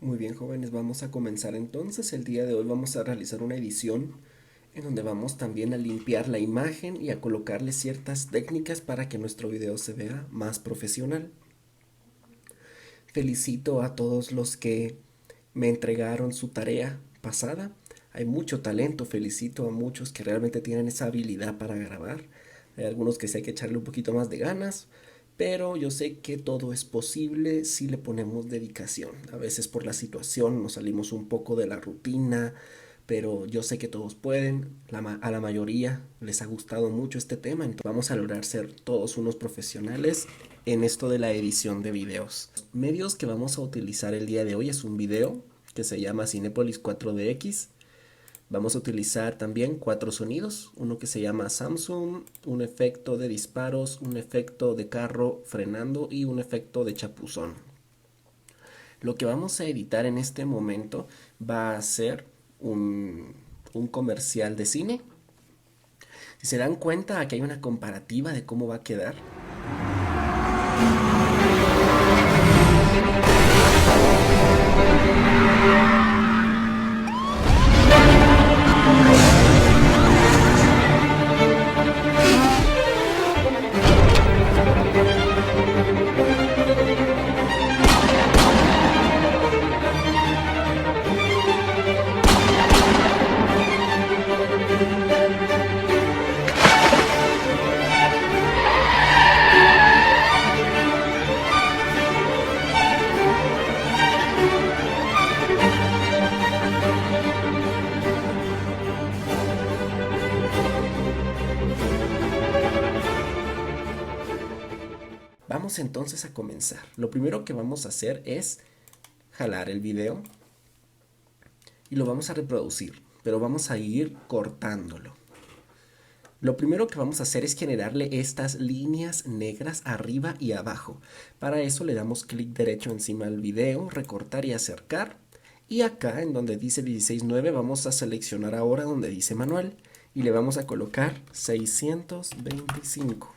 Muy bien, jóvenes, vamos a comenzar entonces. El día de hoy vamos a realizar una edición en donde vamos también a limpiar la imagen y a colocarle ciertas técnicas para que nuestro video se vea más profesional. Felicito a todos los que me entregaron su tarea pasada. Hay mucho talento, felicito a muchos que realmente tienen esa habilidad para grabar. Hay algunos que sí hay que echarle un poquito más de ganas, pero yo sé que todo es posible si le ponemos dedicación. A veces por la situación nos salimos un poco de la rutina, pero yo sé que todos pueden. A la mayoría les ha gustado mucho este tema, entonces vamos a lograr ser todos unos profesionales en esto de la edición de videos. Medios que vamos a utilizar el día de hoy es un video que se llama Cinepolis 4DX. Vamos a utilizar también 4 sonidos, uno que se llama Samsung, un efecto de disparos, un efecto de carro frenando y un efecto de chapuzón. Lo que vamos a editar en este momento va a ser un comercial de cine. Si se dan cuenta, aquí hay una comparativa de cómo va a quedar. Vamos entonces a comenzar. Lo primero que vamos a hacer es jalar el video y lo vamos a reproducir, pero vamos a ir cortándolo. Lo primero que vamos a hacer es generarle estas líneas negras arriba y abajo. Para eso le damos clic derecho encima del video, recortar y acercar. Y acá en donde dice 16:9 vamos a seleccionar ahora donde dice manual y le vamos a colocar 625.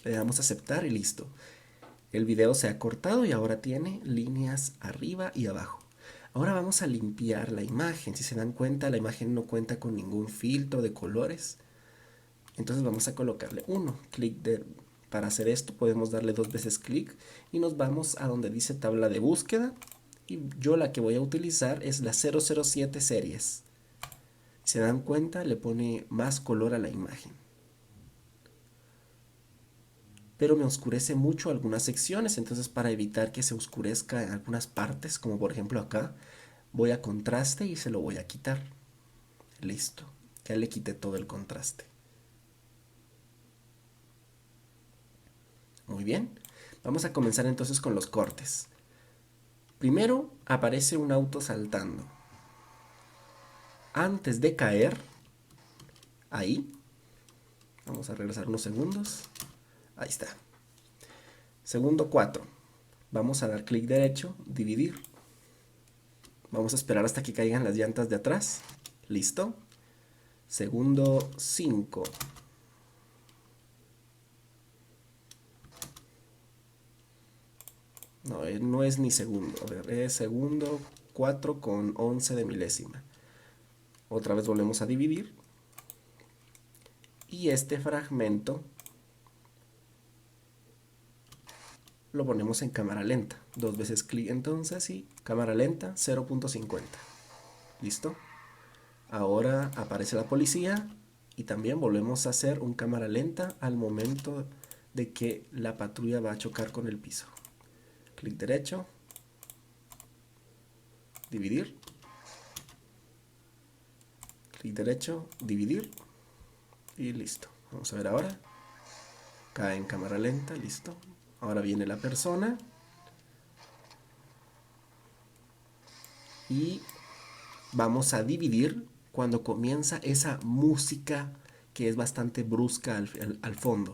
Le damos a aceptar y listo. El video se ha cortado y ahora tiene líneas arriba y abajo. Ahora vamos a limpiar la imagen. Si se dan cuenta, la imagen no cuenta con ningún filtro de colores. Entonces vamos a colocarle uno. Para hacer esto podemos darle 2 veces clic y nos vamos a donde dice tabla de búsqueda. Y yo la que voy a utilizar es la 007 series. Si se dan cuenta, le pone más color a la imagen. Pero me oscurece mucho algunas secciones, entonces para evitar que se oscurezca en algunas partes, como por ejemplo acá, voy a contraste y se lo voy a quitar. Listo, ya le quité todo el contraste. Muy bien, vamos a comenzar entonces con los cortes. Primero aparece un auto saltando. Antes de caer, ahí, vamos a regresar unos segundos. Ahí está. Segundo 4. Vamos a dar clic derecho, dividir. Vamos a esperar hasta que caigan las llantas de atrás. Listo. Segundo 5. No, no es ni segundo. A ver, es segundo 4 con 11 de milésima. Otra vez volvemos a dividir. Y este fragmento lo ponemos en cámara lenta. 2 veces clic entonces y cámara lenta 0.50. ¿Listo? Ahora aparece la policía y también volvemos a hacer un cámara lenta al momento de que la patrulla va a chocar con el piso. Clic derecho, dividir, clic derecho, dividir y listo. Vamos a ver ahora. Cae en cámara lenta, listo. Ahora viene la persona y vamos a dividir cuando comienza esa música que es bastante brusca al fondo.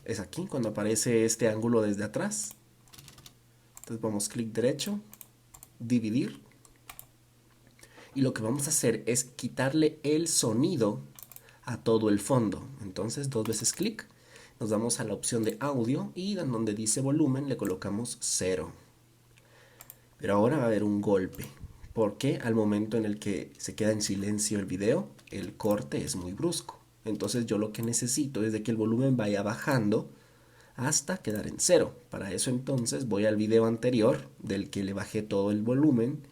Es aquí cuando aparece este ángulo desde atrás. Entonces vamos clic derecho, dividir. Y lo que vamos a hacer es quitarle el sonido a todo el fondo. Entonces 2 veces clic, nos vamos a la opción de audio y en donde dice volumen le colocamos 0. Pero ahora va a haber un golpe, porque al momento en el que se queda en silencio el video, el corte es muy brusco. Entonces yo lo que necesito es de que el volumen vaya bajando hasta quedar en 0. Para eso entonces voy al video anterior del que le bajé todo el volumen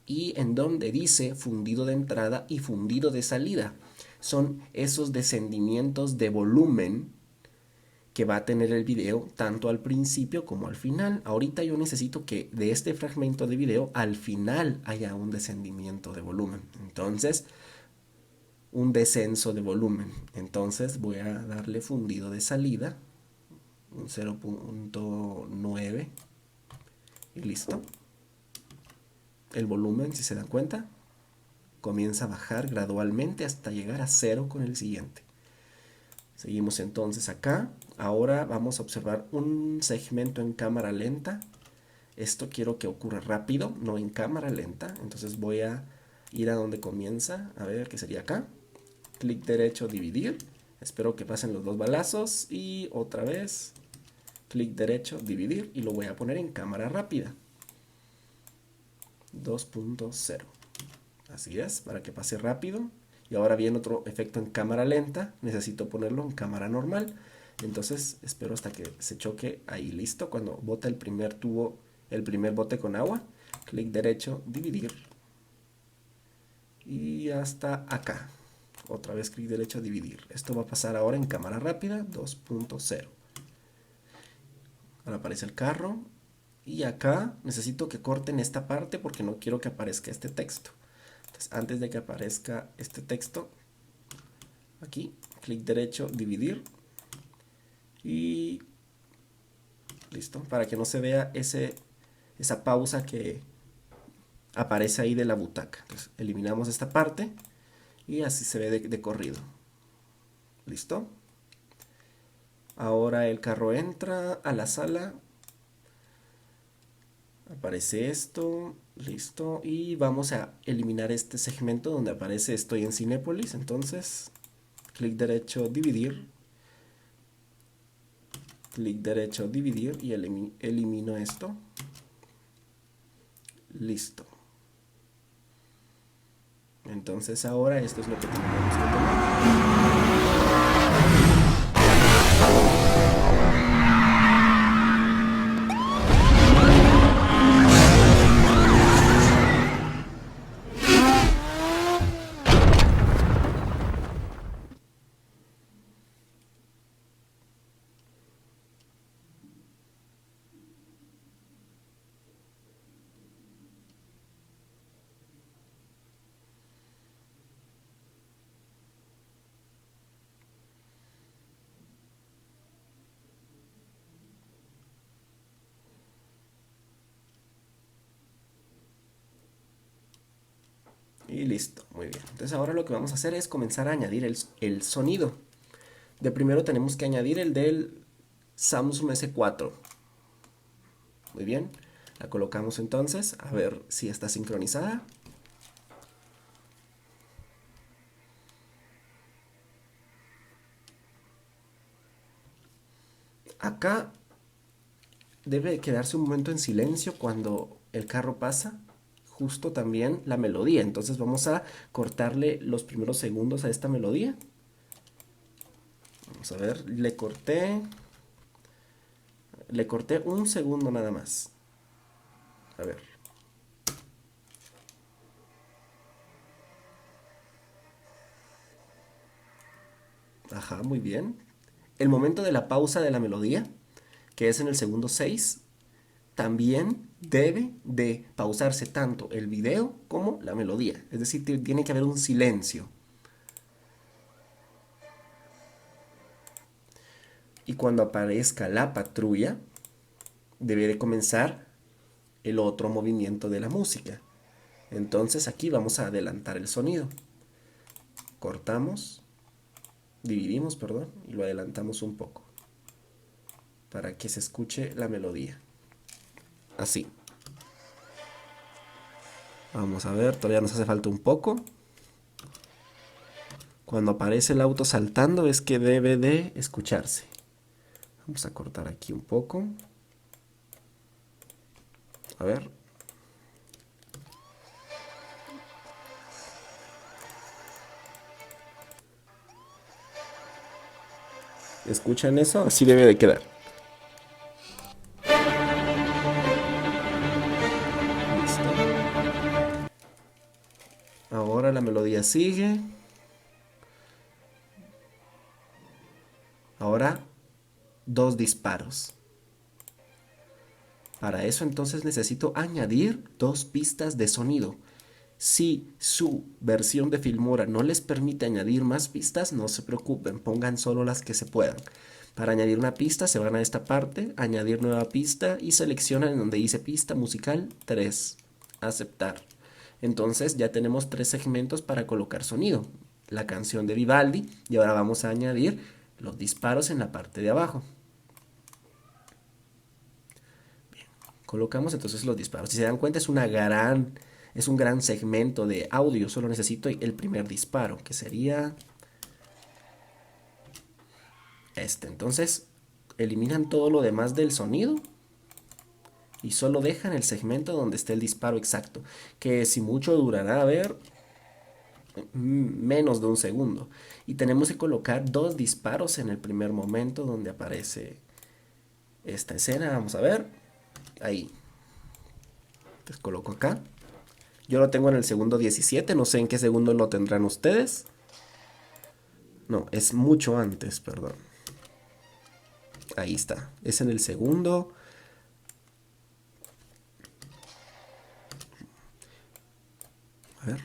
y en donde dice fundido de entrada y fundido de salida. Son esos descendimientos de volumen que va a tener el video tanto al principio como al final. Ahorita yo necesito que de este fragmento de video al final haya un descendimiento de volumen. Entonces, un descenso de volumen. Entonces voy a darle fundido de salida, un 0.9 y listo. El volumen, si se dan cuenta, comienza a bajar gradualmente hasta llegar a 0 con el siguiente. Seguimos entonces acá. Ahora vamos a observar un segmento en cámara lenta. Esto quiero que ocurra rápido, no en cámara lenta. Entonces voy a ir a donde comienza. A ver, ¿qué sería acá? Clic derecho, dividir. Espero que pasen los dos balazos. Y otra vez, clic derecho, dividir. Y lo voy a poner en cámara rápida. 2.0. Así es, para que pase rápido. Y ahora viene otro efecto en cámara lenta. Necesito ponerlo en cámara normal. Entonces espero hasta que se choque ahí. Listo. Cuando bota el primer tubo, el primer bote con agua, clic derecho, dividir. Y hasta acá. Otra vez clic derecho, dividir. Esto va a pasar ahora en cámara rápida 2.0. Ahora aparece el carro. Y acá necesito que corten esta parte porque no quiero que aparezca este texto. Entonces, antes de que aparezca este texto, aquí, clic derecho, dividir. Y listo, para que no se vea esa pausa que aparece ahí de la butaca. Entonces, eliminamos esta parte y así se ve de corrido. ¿Listo? Ahora el carro entra a la sala. Aparece esto, listo, y vamos a eliminar este segmento donde aparece estoy en Cinépolis. Entonces, clic derecho, dividir, clic derecho, dividir y elimino esto. Listo. Entonces ahora esto es lo que tenemos que tomar. Y listo, muy bien. Entonces ahora lo que vamos a hacer es comenzar a añadir el sonido. De primero tenemos que añadir el del Samsung S4. Muy bien, la colocamos entonces, a ver si está sincronizada. Acá debe quedarse un momento en silencio cuando el carro pasa, justo también la melodía. Entonces vamos a cortarle los primeros segundos a esta melodía. Vamos a ver, le corté un segundo nada más. A ver. Ajá, muy bien. El momento de la pausa de la melodía, que es en el segundo 6, también debe de pausarse tanto el video como la melodía. Es decir, tiene que haber un silencio. Y cuando aparezca la patrulla, debe de comenzar el otro movimiento de la música. Entonces aquí vamos a adelantar el sonido. Cortamos, dividimos, perdón, y lo adelantamos un poco para que se escuche la melodía. Así. Vamos a ver, todavía nos hace falta un poco. Cuando aparece el auto saltando es que debe de escucharse. Vamos a cortar aquí un poco. A ver. ¿Escuchan eso? Así debe de quedar. Listo. Ahora la melodía sigue. Ahora dos disparos. Para eso entonces necesito añadir dos pistas de sonido. Si su versión de Filmora no les permite añadir más pistas, no se preocupen, pongan solo las que se puedan. Para añadir una pista se van a esta parte, añadir nueva pista y seleccionan en donde dice pista musical 3, aceptar. Entonces ya tenemos tres segmentos para colocar sonido. La canción de Vivaldi y ahora vamos a añadir los disparos en la parte de abajo. Colocamos entonces los disparos. Si se dan cuenta es un gran segmento de audio. Solo necesito el primer disparo, que sería este. Entonces eliminan todo lo demás del sonido y solo dejan el segmento donde esté el disparo exacto, que si mucho durará, a ver, menos de un segundo. Y tenemos que colocar dos disparos en el primer momento donde aparece esta escena. Vamos a ver. Ahí. Entonces coloco acá. Yo lo tengo en el segundo 17, no sé en qué segundo lo tendrán ustedes. No, es mucho antes, perdón. Ahí está, es en el segundo. A ver,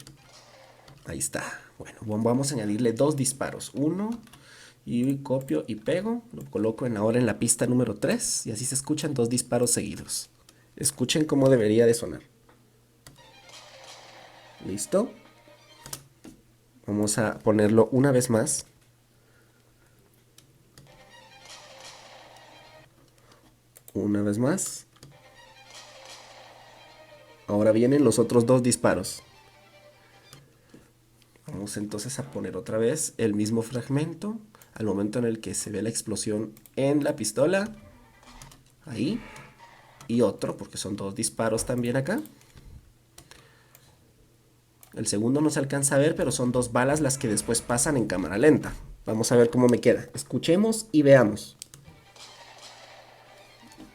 ahí está. Bueno, vamos a añadirle dos disparos. Uno, y copio y pego. Lo coloco ahora en la pista número 3 y así se escuchan dos disparos seguidos. Escuchen cómo debería de sonar. ¿Listo? Vamos a ponerlo una vez más. Una vez más. Ahora vienen los otros dos disparos. Vamos entonces a poner otra vez el mismo fragmento al momento en el que se ve la explosión en la pistola. Ahí. Y otro, porque son dos disparos también acá. El segundo no se alcanza a ver, pero son dos balas las que después pasan en cámara lenta. Vamos a ver cómo me queda. Escuchemos y veamos.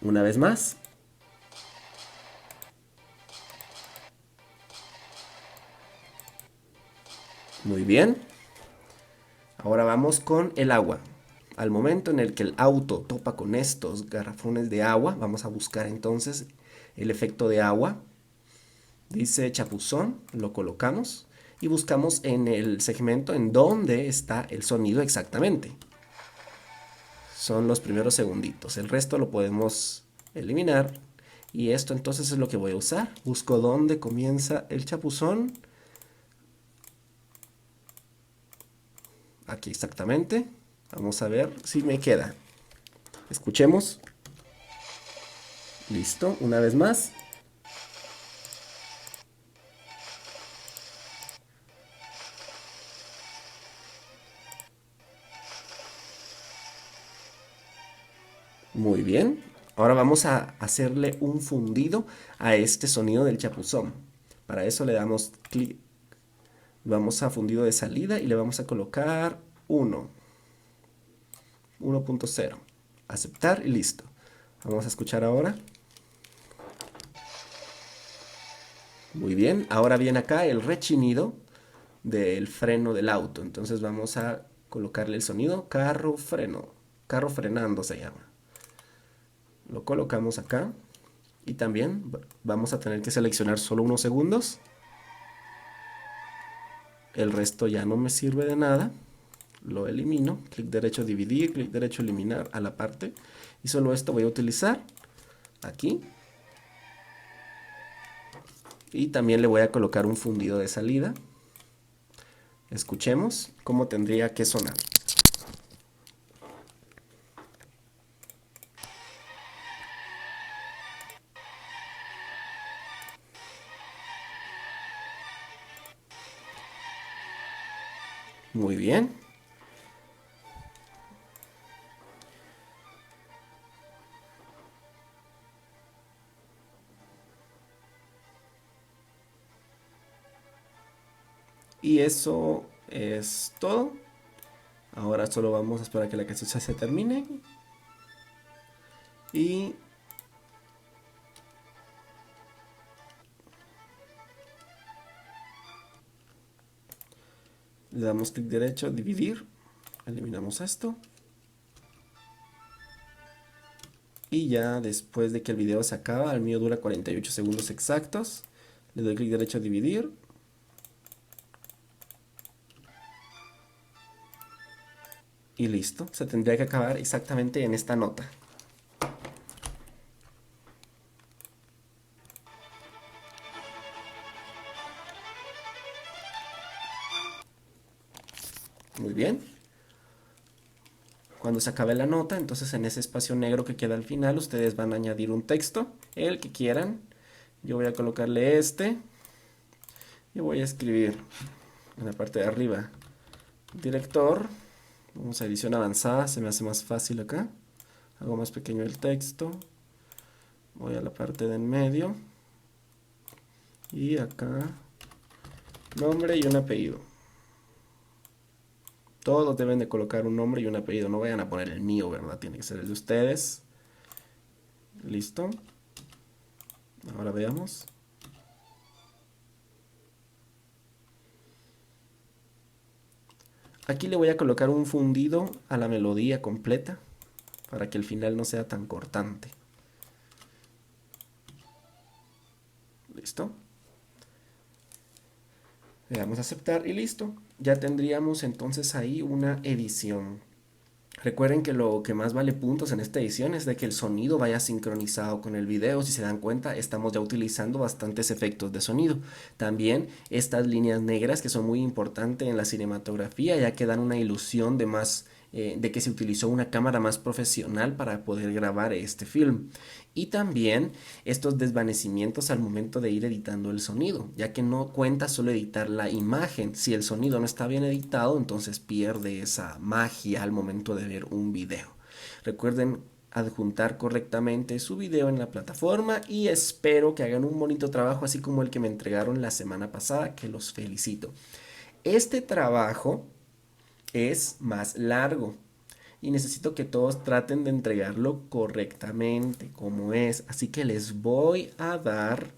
Una vez más. Muy bien. Ahora vamos con el agua. Al momento en el que el auto topa con estos garrafones de agua, vamos a buscar entonces el efecto de agua. Dice chapuzón, lo colocamos y buscamos en el segmento en donde está el sonido exactamente. Son los primeros segunditos. El resto lo podemos eliminar. Y esto entonces es lo que voy a usar. Busco dónde comienza el chapuzón. Aquí exactamente. Vamos a ver si me queda. Escuchemos. Listo, una vez más. Muy bien. Ahora vamos a hacerle un fundido a este sonido del chapuzón. Para eso le damos clic. Vamos a fundido de salida y le vamos a colocar 1.0. Aceptar y listo. Vamos a escuchar ahora. Muy bien. Ahora viene acá el rechinido del freno del auto. Entonces vamos a colocarle el sonido carro freno. Carro frenando se llama. Lo colocamos acá. Y también vamos a tener que seleccionar solo unos segundos. El resto ya no me sirve de nada. Lo elimino. Clic derecho dividir, clic derecho eliminar a la parte. Y solo esto voy a utilizar aquí. Y también le voy a colocar un fundido de salida. Escuchemos cómo tendría que sonar. Muy bien. Y eso es todo. Ahora solo vamos a esperar a que la cachucha se termine. Y le damos clic derecho, dividir. Eliminamos esto. Y ya después de que el video se acaba, el mío dura 48 segundos exactos. Le doy clic derecho, dividir. Y listo. Se tendría que acabar exactamente en esta nota. Muy bien. Cuando se acabe la nota, entonces en ese espacio negro que queda al final, ustedes van a añadir un texto, el que quieran. Yo voy a colocarle este. Y voy a escribir en la parte de arriba, director. Vamos a edición avanzada, se me hace más fácil acá. Hago más pequeño el texto. Voy a la parte de en medio. Y acá, nombre y un apellido. Todos deben de colocar un nombre y un apellido. No vayan a poner el mío, ¿verdad? Tiene que ser el de ustedes. Listo. Ahora veamos. Aquí le voy a colocar un fundido a la melodía completa para que el final no sea tan cortante. Listo. Le damos a aceptar y listo. Ya tendríamos entonces ahí una edición. Recuerden que lo que más vale puntos en esta edición es de que el sonido vaya sincronizado con el video. Si se dan cuenta, estamos ya utilizando bastantes efectos de sonido. También estas líneas negras que son muy importantes en la cinematografía, ya que dan una ilusión de más de que se utilizó una cámara más profesional para poder grabar este film. Y también estos desvanecimientos al momento de ir editando el sonido, ya que no cuenta solo editar la imagen. Si el sonido no está bien editado, entonces pierde esa magia al momento de ver un video. Recuerden adjuntar correctamente su video en la plataforma y espero que hagan un bonito trabajo así como el que me entregaron la semana pasada, que los felicito. Este trabajo es más largo y necesito que todos traten de entregarlo correctamente como es, así que les voy a dar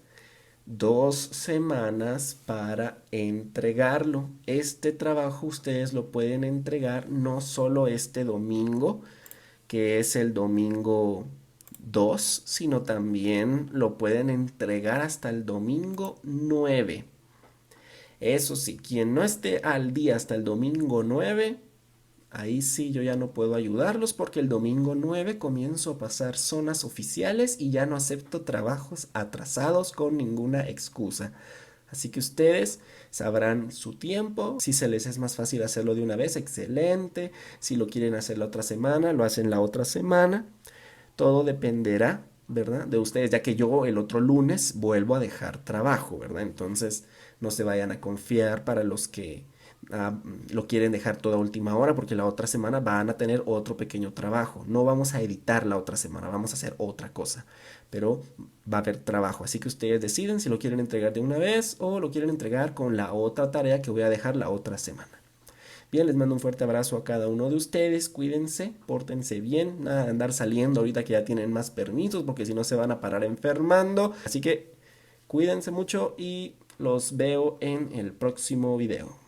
2 semanas para entregarlo. Este trabajo ustedes lo pueden entregar no solo este domingo, que es el domingo 2, sino también lo pueden entregar hasta el domingo 9. Eso sí, quien no esté al día hasta el domingo 9, ahí sí yo ya no puedo ayudarlos porque el domingo 9 comienzo a pasar zonas oficiales y ya no acepto trabajos atrasados con ninguna excusa. Así que ustedes sabrán su tiempo. Si se les es más fácil hacerlo de una vez, excelente. Si lo quieren hacer la otra semana, lo hacen la otra semana. Todo dependerá, ¿verdad? De ustedes, ya que yo el otro lunes vuelvo a dejar trabajo, ¿verdad? Entonces no se vayan a confiar para los que lo quieren dejar toda última hora, porque la otra semana van a tener otro pequeño trabajo. No vamos a editar la otra semana, vamos a hacer otra cosa, pero va a haber trabajo. Así que ustedes deciden si lo quieren entregar de una vez o lo quieren entregar con la otra tarea que voy a dejar la otra semana. Bien, les mando un fuerte abrazo a cada uno de ustedes, cuídense, pórtense bien, nada de andar saliendo ahorita que ya tienen más permisos, porque si no se van a parar enfermando. Así que cuídense mucho y los veo en el próximo video.